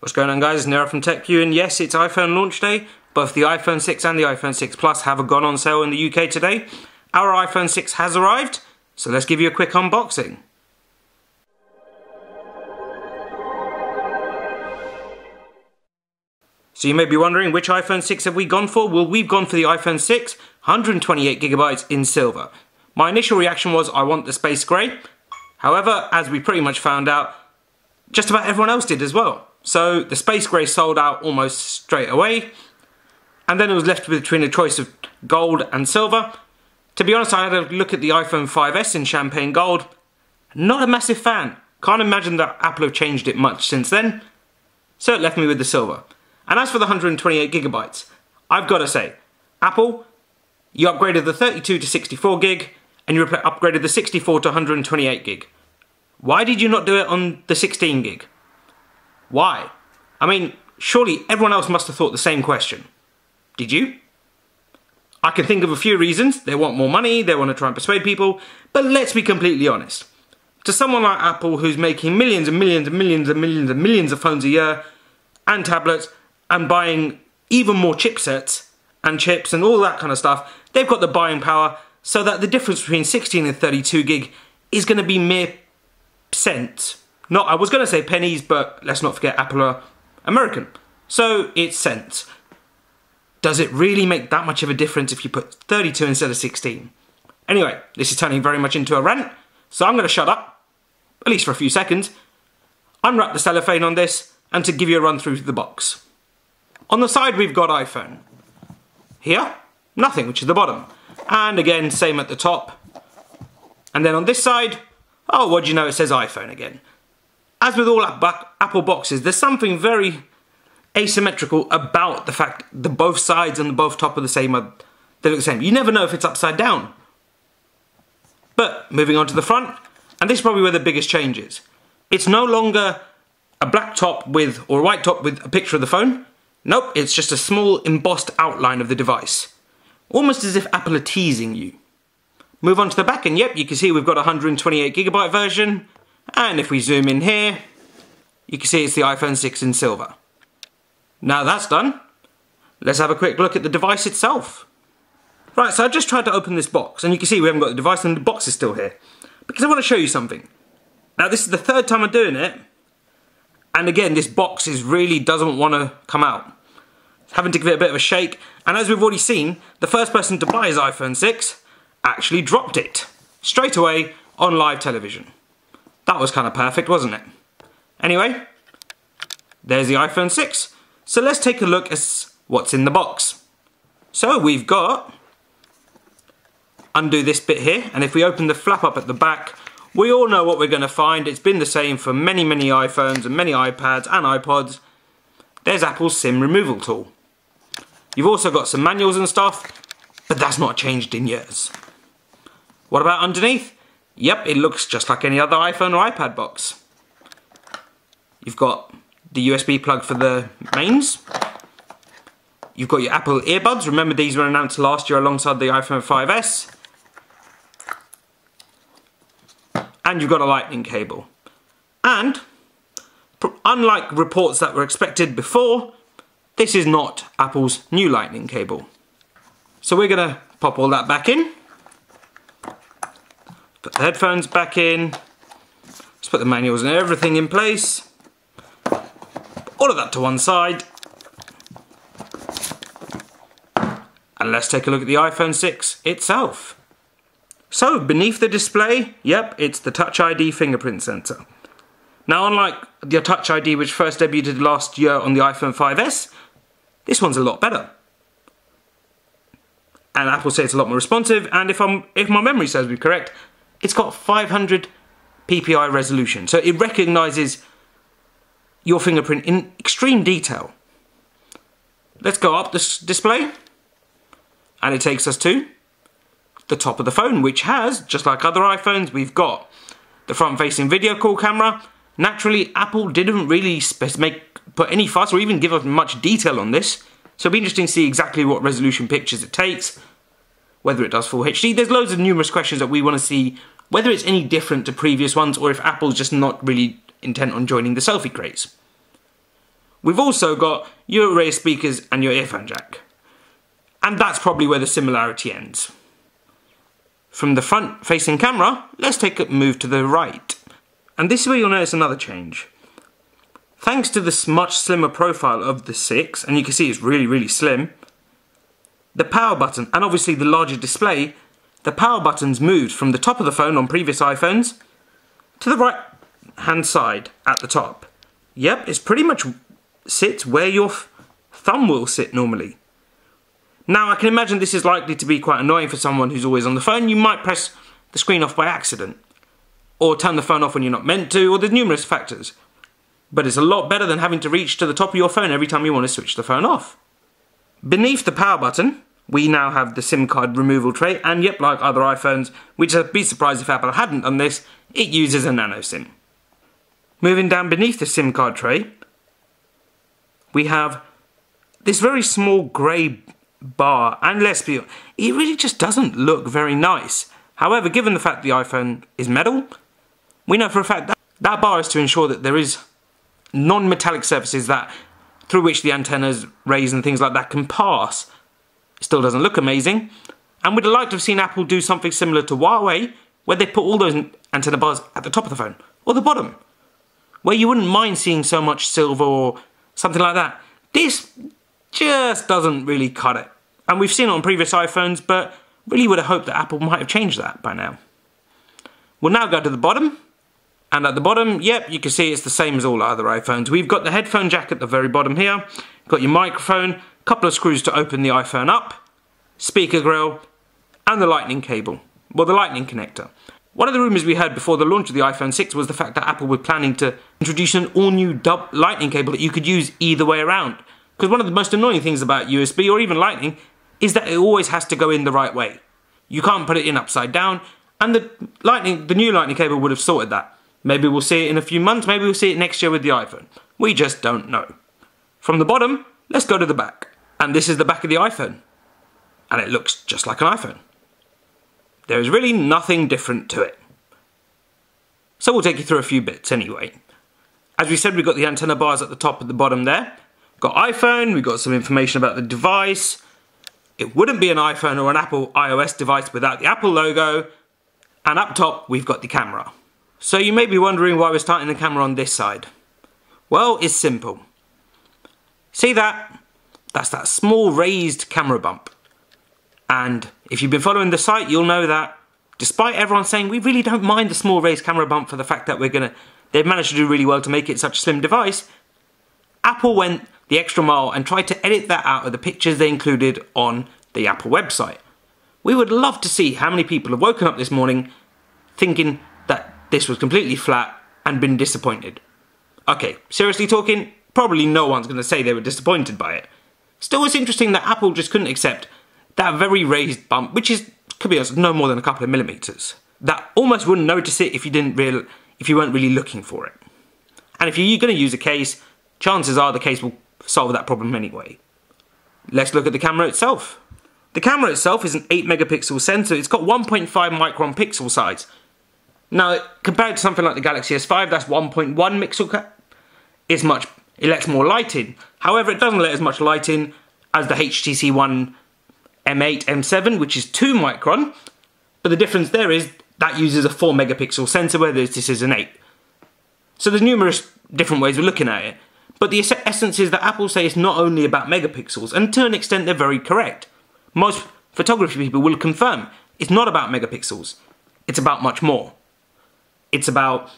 What's going on, guys? Nero from TechView, and yes, it's iPhone launch day. Both the iPhone 6 and the iPhone 6 Plus have gone on sale in the UK today. Our iPhone 6 has arrived, so let's give you a quick unboxing. So you may be wondering, which iPhone 6 have we gone for? Well, we've gone for the iPhone 6, 128GB in silver. My initial reaction was, I want the space grey. However, as we pretty much found out, just about everyone else did as well. So the space grey sold out almost straight away, and then it was left between a choice of gold and silver. To be honest, I had a look at the iPhone 5S in champagne gold. Not a massive fan. Can't imagine that Apple have changed it much since then. So it left me with the silver. And as for the 128GB, I've got to say, Apple, you upgraded the 32 to 64 gig, and you upgraded the 64 to 128 gig. Why did you not do it on the 16 gig? Why? I mean, surely everyone else must have thought the same question. Did you? I can think of a few reasons. They want more money, they want to try and persuade people, but let's be completely honest. To someone like Apple, who's making millions and millions and millions and millions and millions of phones a year, and tablets, and buying even more chipsets, and chips, and all that kind of stuff, they've got the buying power, so that the difference between 16 and 32 gig is going to be mere cents. Not, I was going to say pennies, but let's not forget Apple are American. So it's cents. Does it really make that much of a difference if you put 32 instead of 16? Anyway, this is turning very much into a rant, so I'm going to shut up, at least for a few seconds, unwrap the cellophane on this, and to give you a run through the box. On the side we've got iPhone. Here, nothing, which is the bottom. And again, same at the top. And then on this side, oh, what do you know, it says iPhone again. As with all Apple boxes, there's something very asymmetrical about the fact that both sides and the both top are the same. They look the same. You never know if it's upside down. But moving on to the front, and this is probably where the biggest change is. It's no longer a black top with, or a white top with a picture of the phone. Nope, it's just a small embossed outline of the device. Almost as if Apple are teasing you. Move on to the back, and yep, you can see we've got a 128GB version. And if we zoom in here, you can see it's the iPhone 6 in silver. Now that's done, let's have a quick look at the device itself. Right, so I just tried to open this box, and you can see we haven't got the device and the box is still here. Because I want to show you something. Now this is the third time I'm doing it, and again this box really doesn't want to come out. Having to give it a bit of a shake, and as we've already seen, the first person to buy his iPhone 6 actually dropped it straight away on live television. That was kind of perfect, wasn't it? Anyway, there's the iPhone 6. So let's take a look at what's in the box. So we've got, undo this bit here, and if we open the flap up at the back, we all know what we're going to find. It's been the same for many, many iPhones and many iPads and iPods. There's Apple's SIM removal tool. You've also got some manuals and stuff, but that's not changed in years. What about underneath? Yep, it looks just like any other iPhone or iPad box. You've got the USB plug for the mains. You've got your Apple earbuds. Remember, these were announced last year alongside the iPhone 5S. And you've got a lightning cable. And unlike reports that were expected before, this is not Apple's new lightning cable. So we're going to pop all that back in. Put the headphones back in. Let's put the manuals and everything in place. All of that to one side. And let's take a look at the iPhone 6 itself. So beneath the display, yep, it's the Touch ID fingerprint sensor. Now, unlike the Touch ID which first debuted last year on the iPhone 5S, this one's a lot better. And Apple say it's a lot more responsive, and if my memory serves me correct, it's got 500 ppi resolution. So it recognises your fingerprint in extreme detail. Let's go up this display, and it takes us to the top of the phone, which has, just like other iPhones, we've got the front-facing video call camera. Naturally, Apple didn't really put any fuss or even give us much detail on this, so it'll be interesting to see exactly what resolution pictures it takes, whether it does full HD. There's loads of numerous questions that we want to see, whether it's any different to previous ones or if Apple's just not really intent on joining the selfie craze. We've also got your rear speakers and your earphone jack. And that's probably where the similarity ends. From the front facing camera, let's take a move to the right. And this is where you'll notice another change. Thanks to this much slimmer profile of the 6, and you can see it's really slim, the power button, and obviously the larger display, the power button's moved from the top of the phone on previous iPhones to the right hand side at the top. Yep, it's pretty much sits where your thumb will sit normally. Now I can imagine this is likely to be quite annoying for someone who's always on the phone. You might press the screen off by accident, or turn the phone off when you're not meant to, or there's numerous factors. But it's a lot better than having to reach to the top of your phone every time you want to switch the phone off. Beneath the power button, we now have the SIM card removal tray, and yep, like other iPhones, which I'd be surprised if Apple hadn't done this, it uses a nano SIM. Moving down beneath the SIM card tray, we have this very small grey bar, and let's be honest, it really just doesn't look very nice. However, given the fact the iPhone is metal, we know for a fact that that bar is to ensure that there is non-metallic surfaces that through which the antennas, rays and things like that can pass. It still doesn't look amazing, and we'd like to have seen Apple do something similar to Huawei, where they put all those antenna bars at the top of the phone, or the bottom, where you wouldn't mind seeing so much silver or something like that. This just doesn't really cut it. And we've seen it on previous iPhones, but really would have hoped that Apple might have changed that by now. We'll now go to the bottom. And at the bottom, yep, you can see it's the same as all other iPhones. We've got the headphone jack at the very bottom here. Got your microphone, a couple of screws to open the iPhone up, speaker grill, and the lightning cable. Well, the lightning connector. One of the rumours we heard before the launch of the iPhone 6 was the fact that Apple were planning to introduce an all-new lightning cable that you could use either way around. Because one of the most annoying things about USB or even lightning is that it always has to go in the right way. You can't put it in upside down, and the new lightning cable would have sorted that. Maybe we'll see it in a few months, maybe we'll see it next year with the iPhone. We just don't know. From the bottom, let's go to the back. And this is the back of the iPhone. And it looks just like an iPhone. There is really nothing different to it. So we'll take you through a few bits anyway. As we said, we've got the antenna bars at the top and the bottom there. Got iPhone, we've got some information about the device. It wouldn't be an iPhone or an Apple iOS device without the Apple logo. And up top, we've got the camera. So you may be wondering why we're starting the camera on this side. Well, it's simple. See that? That's that small raised camera bump. And if you've been following the site, you'll know that despite everyone saying we really don't mind the small raised camera bump for the fact that they've managed to do really well to make it such a slim device, Apple went the extra mile and tried to edit that out of the pictures they included on the Apple website. We would love to see how many people have woken up this morning thinking that this was completely flat and been disappointed. Okay, seriously talking, probably no one's going to say they were disappointed by it. Still, it's interesting that Apple just couldn't accept that very raised bump, which is, could be no more than a couple of millimeters. That almost wouldn't notice it if you weren't really looking for it. And if you're going to use a case, chances are the case will solve that problem anyway. Let's look at the camera itself. The camera itself is an 8 megapixel sensor. It's got 1.5 micron pixel size. Now, compared to something like the Galaxy S5, that's 1.1 pixel. It lets more light in. However, it doesn't let as much light in as the HTC One M8, M7, which is 2 micron. But the difference there is that uses a 4 megapixel sensor, whereas this is an 8. So there's numerous different ways of looking at it. But the essence is that Apple say it's not only about megapixels, and to an extent they're very correct. Most photography people will confirm it's not about megapixels. It's about much more. It's about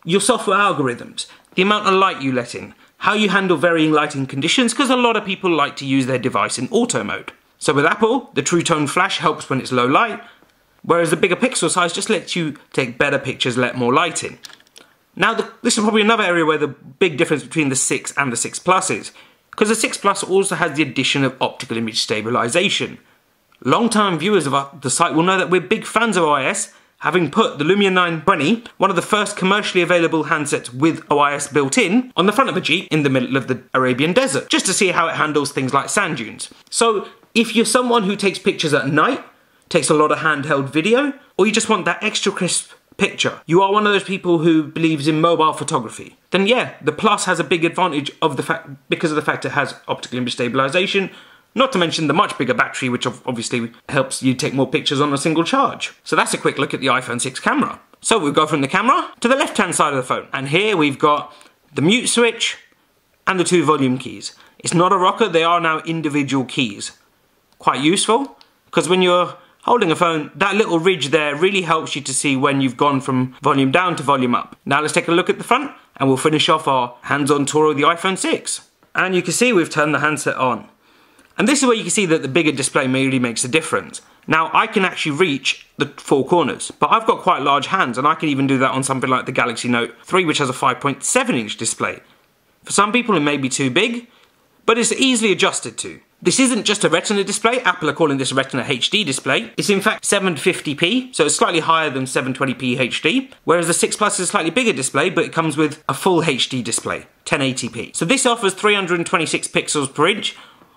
your software algorithms, the amount of light you let in, how you handle varying lighting conditions, because a lot of people like to use their device in auto mode. So with Apple, the True Tone Flash helps when it's low light, whereas the bigger pixel size just lets you take better pictures, let more light in. Now, this is probably another area where the big difference between the 6 and the 6 Plus is, because the 6 Plus also has the addition of optical image stabilization. Long-time viewers of the site will know that we're big fans of OIS, having put the Lumia 920, one of the first commercially available handsets with OIS built in, on the front of a Jeep in the middle of the Arabian desert, just to see how it handles things like sand dunes. So, if you're someone who takes pictures at night, takes a lot of handheld video, or you just want that extra crisp picture, you are one of those people who believes in mobile photography, then yeah, the Plus has a big advantage because of the fact it has optical image stabilization, not to mention the much bigger battery, which obviously helps you take more pictures on a single charge. So that's a quick look at the iPhone 6 camera. So we'll go from the camera to the left-hand side of the phone. And here we've got the mute switch and the 2 volume keys. It's not a rocker, they are now individual keys. Quite useful, because when you're holding a phone, that little ridge there really helps you to see when you've gone from volume down to volume up. Now let's take a look at the front, and we'll finish off our hands-on tour of the iPhone 6. And you can see we've turned the handset on. And this is where you can see that the bigger display really makes a difference. Now, I can actually reach the 4 corners, but I've got quite large hands, and I can even do that on something like the Galaxy Note 3, which has a 5.7-inch display. For some people, it may be too big, but it's easily adjusted to. This isn't just a Retina display. Apple are calling this a Retina HD display. It's in fact 750p, so it's slightly higher than 720p HD, whereas the 6 Plus is a slightly bigger display, but it comes with a full HD display, 1080p. So this offers 326 pixels per inch,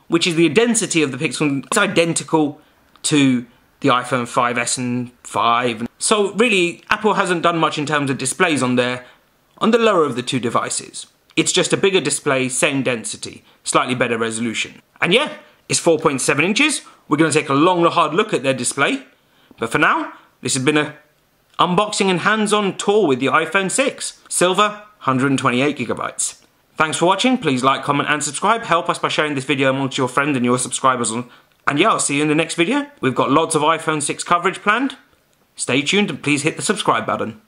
which is the density of the pixel. It's identical to the iPhone 5S and 5. So really, Apple hasn't done much in terms of displays on the lower of the 2 devices. It's just a bigger display, same density, slightly better resolution. And yeah, it's 4.7 inches. We're going to take a long, hard look at their display. But for now, this has been an unboxing and hands-on tour with the iPhone 6. Silver, 128GB. Thanks for watching. Please like, comment and subscribe. Help us by sharing this video amongst your friends and your subscribers. And yeah, I'll see you in the next video. We've got lots of iPhone 6 coverage planned. Stay tuned and please hit the subscribe button.